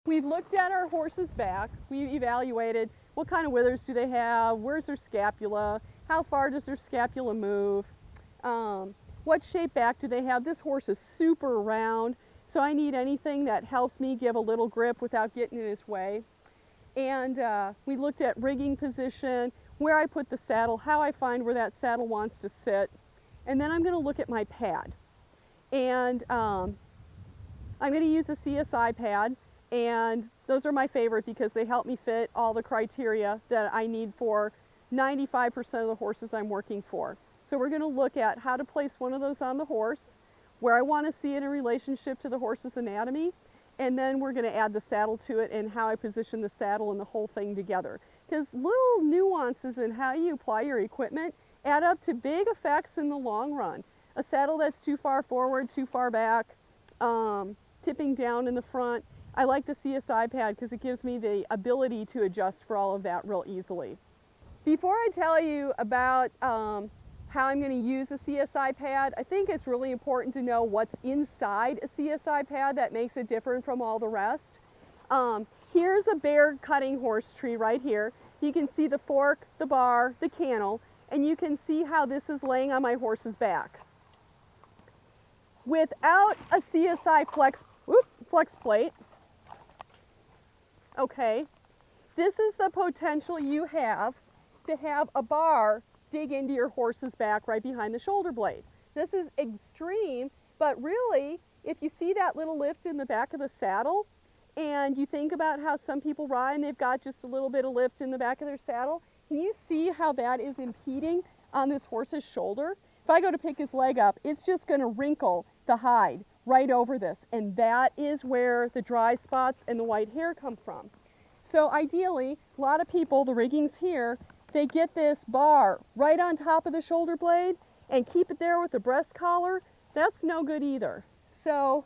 we've looked at our horse's back. We evaluated what kind of withers do they have, where's their scapula, how far does their scapula move, what shape back do they have. This horse is super round, so I need anything that helps me give a little grip without getting in his way. And we looked at rigging position, where I put the saddle, how I find where that saddle wants to sit. And then I'm going to look at my pad. And I'm going to use a CSI pad, and those are my favorite because they help me fit all the criteria that I need for 95% of the horses I'm working for. So we're going to look at how to place one of those on the horse, where I want to see it in relationship to the horse's anatomy, and then we're going to add the saddle to it and how I position the saddle and the whole thing together. Because little nuances in how you apply your equipment add up to big effects in the long run. A saddle that's too far forward, too far back, tipping down in the front. I like the CSI pad because it gives me the ability to adjust for all of that real easily. Before I tell you about how I'm going to use a CSI pad, I think it's really important to know what's inside a CSI pad that makes it different from all the rest. Here's a bare cutting horse tree right here. You can see the fork, the bar, the cantle, and you can see how this is laying on my horse's back. Without a CSI Flex-Plate, okay, this is the potential you have to have a bar dig into your horse's back right behind the shoulder blade. This is extreme, but really, if you see that little lift in the back of the saddle, and you think about how some people ride and they've got just a little bit of lift in the back of their saddle, can you see how that is impeding on this horse's shoulder? If I go to pick his leg up, it's just going to wrinkle the hide right over this, and that is where the dry spots and the white hair come from. So ideally, a lot of people, the rigging's here, they get this bar right on top of the shoulder blade and keep it there with the breast collar. That's no good either. So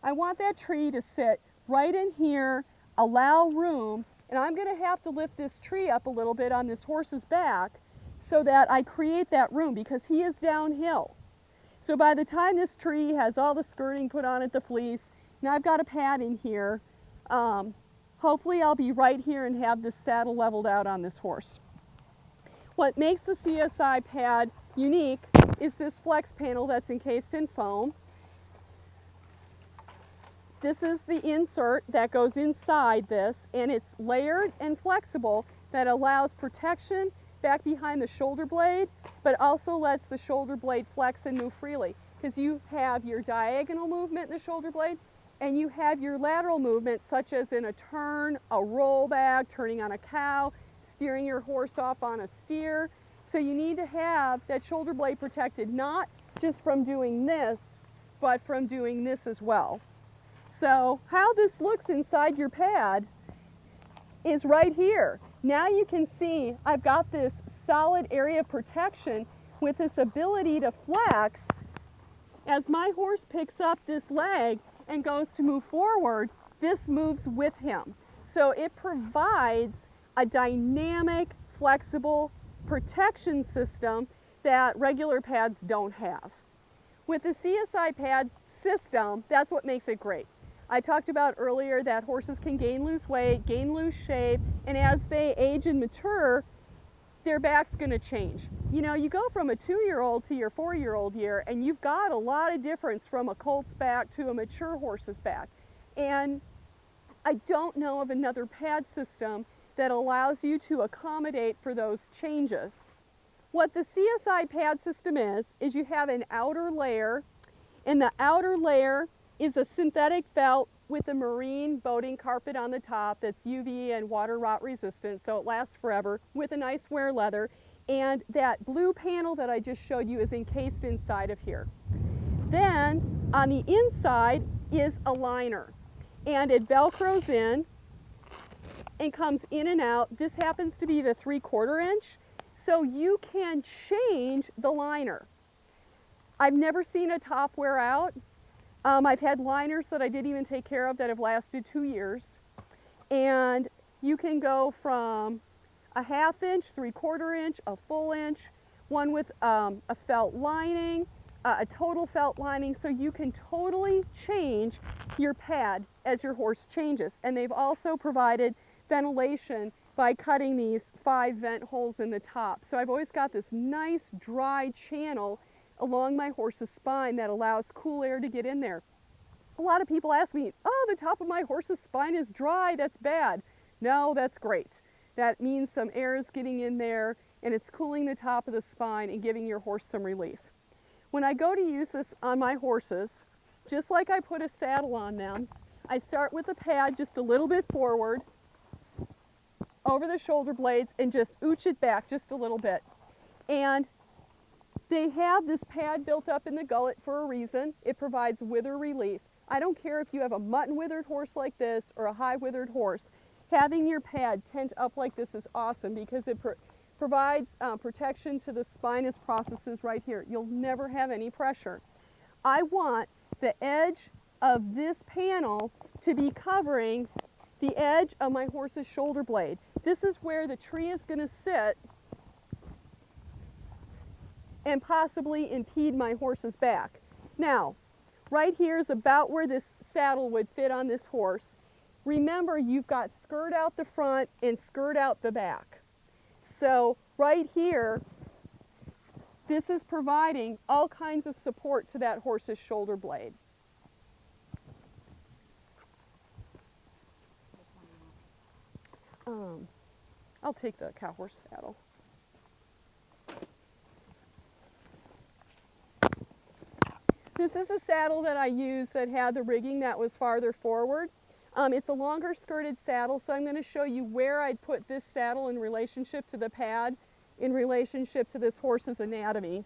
I want that tree to sit right in here, allow room, and I'm going to have to lift this tree up a little bit on this horse's back so that I create that room because he is downhill. So by the time this tree has all the skirting put on it, the fleece, now I've got a pad in here, hopefully I'll be right here and have this saddle leveled out on this horse. What makes the CSI pad unique is this flex panel that's encased in foam. This is the insert that goes inside this, and it's layered and flexible that allows protection back behind the shoulder blade, but also lets the shoulder blade flex and move freely, because you have your diagonal movement in the shoulder blade and you have your lateral movement, such as in a turn, a rollback, turning on a cow, steering your horse off on a steer. So you need to have that shoulder blade protected, not just from doing this, but from doing this as well. So how this looks inside your pad is right here. Now you can see I've got this solid area of protection with this ability to flex. As my horse picks up this leg and goes to move forward, this moves with him. So it provides a dynamic, flexible protection system that regular pads don't have. With the CSI pad system, that's what makes it great. I talked about earlier that horses can gain loose weight, gain loose shape, and as they age and mature, their back's going to change. You know, you go from a 2-year-old to your 4-year-old year, and you've got a lot of difference from a colt's back to a mature horse's back. And I don't know of another pad system that allows you to accommodate for those changes. What the CSI pad system is you have an outer layer, and the outer layer is a synthetic felt with a marine boating carpet on the top that's UV and water rot resistant, so it lasts forever, with a nice wear leather. And that blue panel that I just showed you is encased inside of here. Then on the inside is a liner, and it velcros in and comes in and out. This happens to be the 3/4 inch, so you can change the liner. I've never seen a top wear out. I've had liners that I didn't even take care of that have lasted 2 years. And you can go from a 1/2 inch, 3/4 inch, a full inch, one with a felt lining, a total felt lining, so you can totally change your pad as your horse changes. And they've also provided ventilation by cutting these 5 vent holes in the top. So I've always got this nice dry channel along my horse's spine that allows cool air to get in there. A lot of people ask me, oh, the top of my horse's spine is dry, that's bad. No, that's great. That means some air is getting in there and it's cooling the top of the spine and giving your horse some relief. When I go to use this on my horses, just like I put a saddle on them, I start with the pad just a little bit forward over the shoulder blades and just ooch it back just a little bit. And they have this pad built up in the gullet for a reason. It provides wither relief. I don't care if you have a mutton withered horse like this or a high withered horse. Having your pad tent up like this is awesome because it provides protection to the spinous processes right here. You'll never have any pressure. I want the edge of this panel to be covering the edge of my horse's shoulder blade. This is where the tree is going to sit and possibly impede my horse's back. Now, right here is about where this saddle would fit on this horse. Remember, you've got skirt out the front and skirt out the back. So right here, this is providing all kinds of support to that horse's shoulder blade. I'll take the cow horse saddle. This is a saddle that I used that had the rigging that was farther forward. It's a longer skirted saddle, so I'm going to show you where I'd put this saddle in relationship to the pad, in relationship to this horse's anatomy.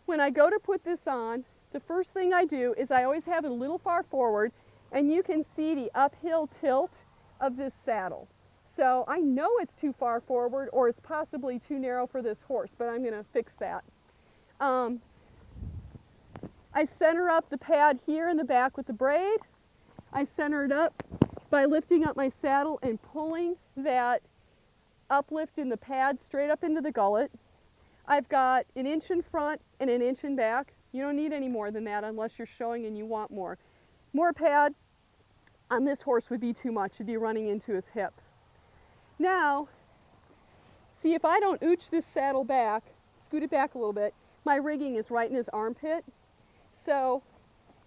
When I go to put this on, the first thing I do is I always have it a little far forward, and you can see the uphill tilt of this saddle. So I know it's too far forward or it's possibly too narrow for this horse, but I'm going to fix that. I center up the pad here in the back with the braid. I center it up by lifting up my saddle and pulling that uplift in the pad straight up into the gullet. I've got 1 inch in front and 1 inch in back. You don't need any more than that unless you're showing and you want more. More pad on this horse would be too much. It'd be running into his hip. Now, see, if I don't ooch this saddle back, scoot it back a little bit, my rigging is right in his armpit. So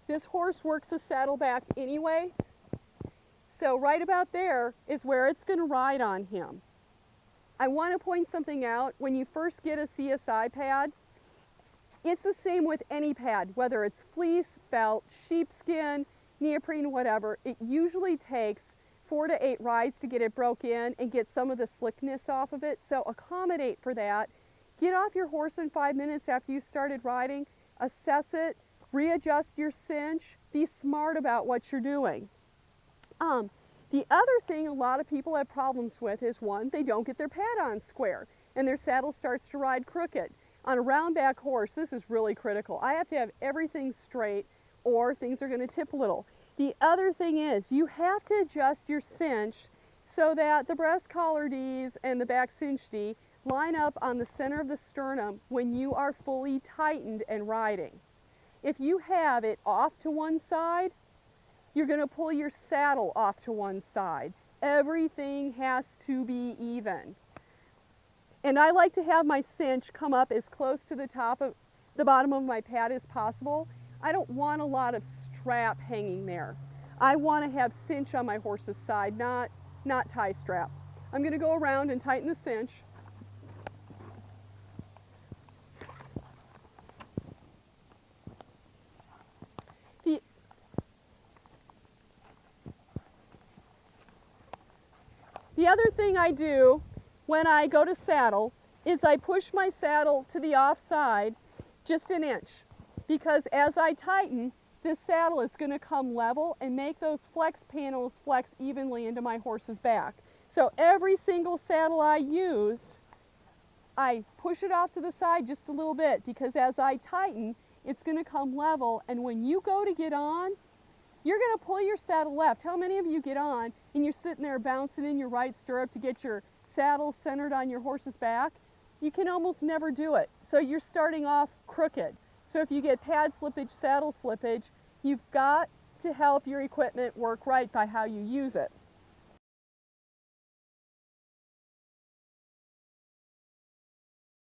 this horse works the saddle back anyway. So right about there is where it's going to ride on him. I want to point something out. When you first get a CSI pad, it's the same with any pad, whether it's fleece, felt, sheepskin, neoprene, whatever. It usually takes 4 to 8 rides to get it broke in and get some of the slickness off of it. So accommodate for that. Get off your horse in 5 minutes after you started riding, assess it, readjust your cinch, be smart about what you're doing. The other thing a lot of people have problems with is, one, they don't get their pad on square and their saddle starts to ride crooked. On a round back horse, this is really critical. I have to have everything straight or things are going to tip a little. The other thing is you have to adjust your cinch so that the breast collar Ds and the back cinch D line up on the center of the sternum when you are fully tightened and riding. If you have it off to one side, you're going to pull your saddle off to one side. Everything has to be even. And I like to have my cinch come up as close to the top of the bottom of my pad as possible. I don't want a lot of strap hanging there. I want to have cinch on my horse's side, not tie strap. I'm going to go around and tighten the cinch. The other thing I do when I go to saddle is I push my saddle to the offside just 1 inch, because as I tighten, this saddle is going to come level and make those flex panels flex evenly into my horse's back. So every single saddle I use, I push it off to the side just a little bit, because as I tighten, it's going to come level, and when you go to get on, you're going to pull your saddle left. How many of you get on and you're sitting there bouncing in your right stirrup to get your saddle centered on your horse's back, you can almost never do it. So you're starting off crooked. So if you get pad slippage, saddle slippage, you've got to help your equipment work right by how you use it.